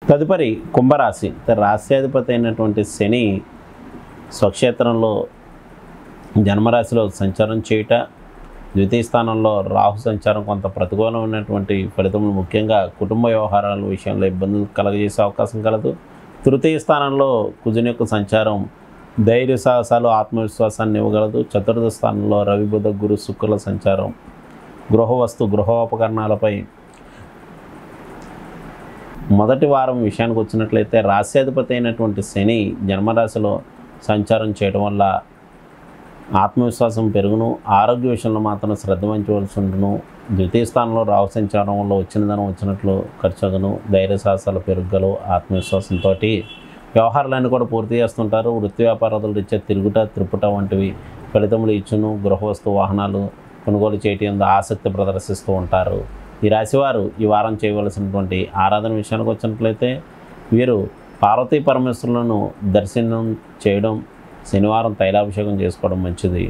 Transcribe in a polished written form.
తదుపరి కుంభరాశి. రాశ్యాధిపతి అయినటువంటి శని స్వక్షేత్రంలో జన్మరాశిలో సంచారం చేయుట, ద్వితీయ స్థానంలో రాహు సంచారం కొంత ప్రతికూలమైనటువంటి ఫలితములు, ముఖ్యంగా కుటుంబ వ్యవహారాల విషయంలో ఇబ్బందులు కలగజేసే అవకాశం కలదు. తృతీయ స్థానంలో కుజుని యొక్క సంచారం ధైర్య సాహసాలు, ఆత్మవిశ్వాసాన్ని ఇవ్వగలదు. చతుర్థ స్థానంలో రవి బుధ గురు శుక్రుల సంచారం గృహోపకరణాలపై. మొదటి వారం విషయానికి వచ్చినట్లయితే రాశ్యాధిపతి అయినటువంటి శని జన్మరాశిలో సంచారం చేయడం వల్ల ఆత్మవిశ్వాసం పెరుగును, ఆరోగ్య విషయంలో మాత్రం శ్రద్ధ వహించవలసి ఉండును. ద్వితీయ స్థానంలో రాహు సంచారం వల్ల వచ్చిన ధనం వచ్చినట్లు ఖర్చుగును, ధైర్య సాహసాలు పెరుగలు, ఆత్మవిశ్వాసంతో వ్యవహారాలన్నీ కూడా పూర్తి చేస్తుంటారు. వృత్తి వ్యాపారాల రీత్యా తిరుగుట, త్రిపుట వంటివి ఫలితములు ఇచ్చును. గృహవస్తు వాహనాలు కొనుగోలు చేయటం ఆసక్తి ప్రదర్శిస్తూ ఉంటారు. ఈ రాశివారు ఈ వారం చేయవలసినటువంటి ఆరాధన విషయానికి వచ్చినట్లయితే వీరు పార్వతీ పరమేశ్వరులను దర్శనం చేయడం, శనివారం తైలాభిషేకం చేసుకోవడం మంచిది.